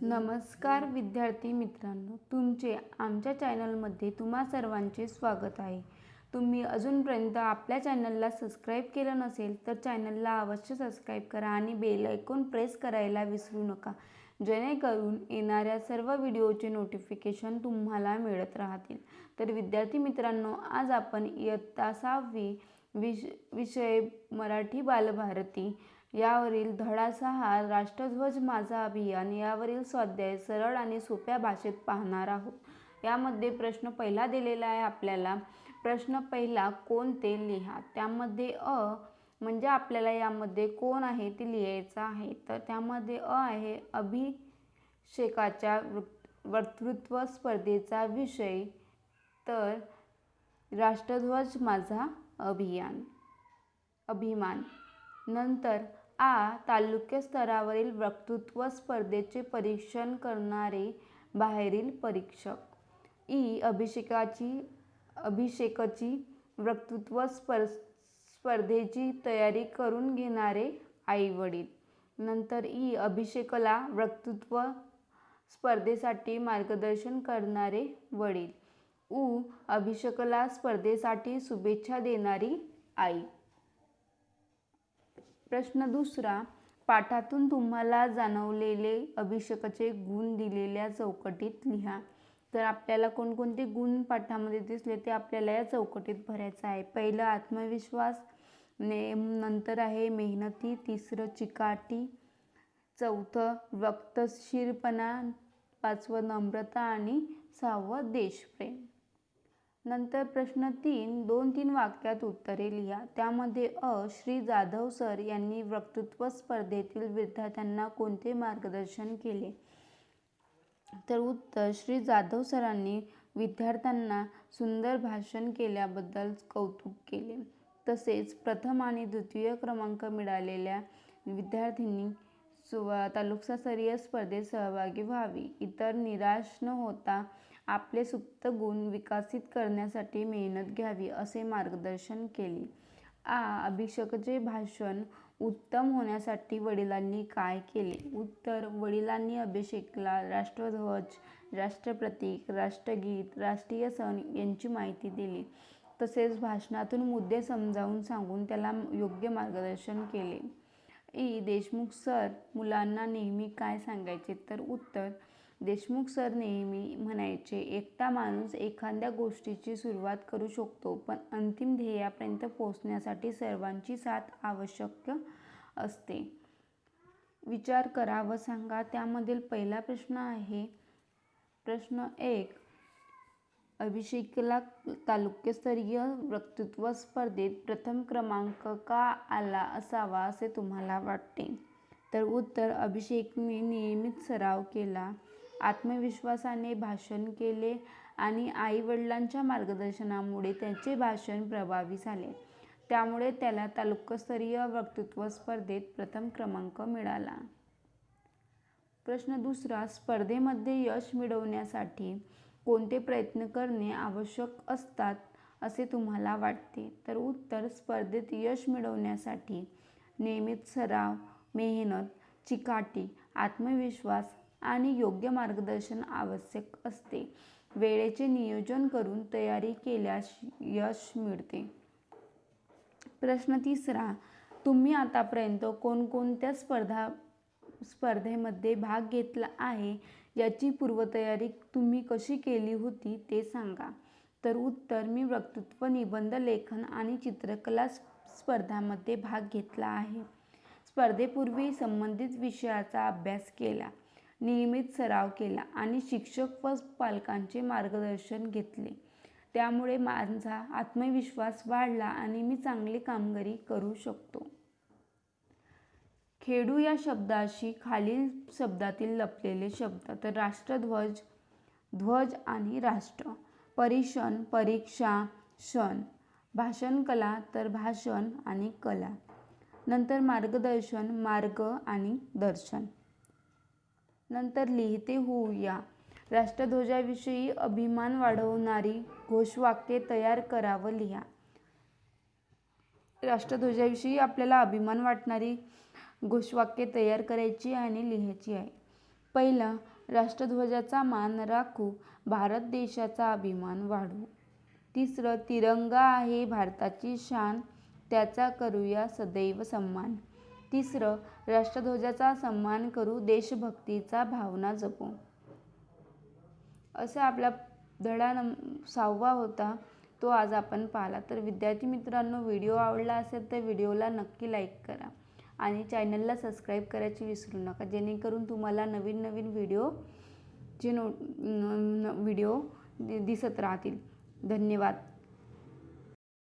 नमस्कार विद्यार्थी मित्रांनो, तुमचे आमच्या चॅनलमध्ये तुम्हा सर्वांचे स्वागत आहे. तुम्ही अजूनपर्यंत आपल्या चॅनलला सबस्क्राईब केलं नसेल तर चॅनलला अवश्य सबस्क्राईब करा आणि बेल आयकॉन प्रेस करायला विसरू नका, जेणेकरून येणाऱ्या सर्व व्हिडिओचे नोटिफिकेशन तुम्हाला मिळत राहतील. तर विद्यार्थी मित्रांनो, आज आपण इयत्ता 6वी विषय मराठी बालभारती यावरील धडा 6 राष्ट्रध्वज माझा अभियान यावरील स्वाध्याय सरळ आणि सोप्या भाषेत पाहणार आहोत. यामध्ये प्रश्न पहिला दिलेला आहे आपल्याला. प्रश्न पहिला, कोण ते लिहा. त्यामध्ये म्हणजे आपल्याला यामध्ये कोण आहे ते लिहायचं आहे. तर त्यामध्ये आहे अभिषेकाच्या वक्तृत्व स्पर्धेचा विषय, तर राष्ट्रध्वज माझा अभिमान. नंतर तालुका स्तरावरील वक्तृत्व स्पर्धेचे परीक्षण करणारे बाहेरील परीक्षक. अभिषेकाची वक्तृत्व स्पर्धेची तयारी करून घेणारे आई वडील. नंतर अभिषेकाला वक्तृत्व स्पर्धेसाठी मार्गदर्शन करणारे वडील. अभिषेकाला स्पर्धेसाठी शुभेच्छा देणारी आई. प्रश्न दुसरा, पाठातून तुम्हाला जाणवलेले अभिषेकाचे गुण दिलेल्या चौकटीत लिहा. तर आपल्याला कोणकोणते गुण पाठामध्ये दिसले ते आपल्याला या चौकटीत भरायचं आहे. पहिलं आत्मविश्वास, नंतर आहे मेहनती, तिसरं चिकाटी, चौथं वक्तशीरपणा, पाचवं नम्रता आणि सहावं देशप्रेम. नंतर प्रश्न 3, 2-3 वाक्यात उत्तरे लिहा. त्यामध्ये श्री जाधव सर यांनी वक्तृत्व स्पर्धेतील विद्यार्थ्यांना कोणते मार्गदर्शन केले. तर उत्तर, श्री जाधव सरांनी विद्यार्थ्यांना सुंदर भाषण केल्याबद्दल कौतुक केले. तसेच प्रथम आणि द्वितीय क्रमांक मिळालेल्या विद्यार्थ्यांनी तालुकास्तरीय स्पर्धेत सहभागी व्हावे. इतर निराश न होता आपले सुप्त गुण विकसित करण्यासाठी मेहनत घ्यावी असे मार्गदर्शन केले. अभिषेकाचे भाषण उत्तम होण्यासाठी वडिलांनी काय केले. उत्तर, वडिलांनी अभिषेकाला राष्ट्रध्वज, राष्ट्रप्रतीक, राष्ट्रगीत, राष्ट्रीय सण यांची माहिती दिली. तसेच भाषणातून मुद्दे समजावून सांगून त्याला योग्य मार्गदर्शन केले. देशमुख सर मुलांना नेहमी काय सांगायचे. तर उत्तर, देशमुख सर नेहमी म्हणायचे, एकटा माणूस एखाद्या गोष्टीची सुरुवात करू शकतो, पण अंतिम ध्येयापर्यंत पोहोचण्यासाठी सर्वांची साथ आवश्यक असते. विचार करा व सांगा. त्यामधील पहिला प्रश्न आहे प्रश्न 1, अभिषेकाला तालुकास्तरीय वक्तृत्व स्पर्धेत प्रथम क्रमांक का आला असावा असे तुम्हाला वाटते. तर उत्तर, अभिषेकने नियमित सराव केला, आत्मविश्वासाने भाषण केले आणि आई वडिलांच्या मार्गदर्शनामुळे त्याचे भाषण प्रभावी झाले. त्यामुळे त्याला तालुकास्तरीय वक्तृत्व स्पर्धेत प्रथम क्रमांक मिळाला. प्रश्न दुसरा, स्पर्धेमध्ये यश मिळवण्यासाठी कोणते प्रयत्न करणे आवश्यक असतात असे तुम्हाला वाटते. तर उत्तर, स्पर्धेत यश मिळवण्यासाठी नियमित सराव, मेहनत, चिकाटी, आत्मविश्वास आणि योग्य मार्गदर्शन आवश्यक असते. वेळेचे नियोजन करून तयारी केल्यास यश मिळते. प्रश्न तिसरा, तुम्ही आतापर्यंत कोणकोणत्या स्पर्धेमध्ये भाग घेतला आहे याची पूर्वतयारी तुम्ही कशी केली होती ते सांगा. तर उत्तर, मी वक्तृत्व, निबंध लेखन आणि चित्रकला स्पर्धांमध्ये भाग घेतला आहे. स्पर्धेपूर्वी संबंधित विषयाचा अभ्यास केला, नियमित सराव केला आणि शिक्षक व पालकांचे मार्गदर्शन घेतले. त्यामुळे माझा आत्मविश्वास वाढला आणि मी चांगली कामगिरी करू शकतो. खेळू या शब्दाशी खालील शब्दातील लपलेले शब्द. तर राष्ट्रध्वज, ध्वज आणि राष्ट्र. परीक्षण, परीक्षा, क्षण. भाषण कला, तर भाषण आणि कला. नंतर मार्गदर्शन, मार्ग आणि दर्शन. नंतर लिहिते होऊया. राष्ट्रध्वजाविषयी अभिमान वाढवणारी घोषवाक्ये तयार करा व लिहा. राष्ट्रध्वजाविषयी आपल्याला अभिमान वाटणारी घोषवाक्ये तयार करायची आणि लिहायची आहे. पहिलं, राष्ट्रध्वजाचा मान राखू, भारत देशाचा अभिमान वाढवू. 3. तिरंगा आहे भारताची शान, त्याचा करूया सदैव सन्मान. 3. राष्ट्रध्वजाचा सन्मान करू, देशभक्तीचा भावना जपू. असा आपला धडा 6वा होता, तो आज आपण पाहिला. तर विद्यार्थी मित्रांनो, व्हिडिओ आवडला असेल तर व्हिडिओला नक्की लाईक करा आणि चॅनलला सबस्क्राईब करायची विसरू नका, जेणेकरून तुम्हाला नवीन नवीन व्हिडिओ दिसत राहतील. धन्यवाद.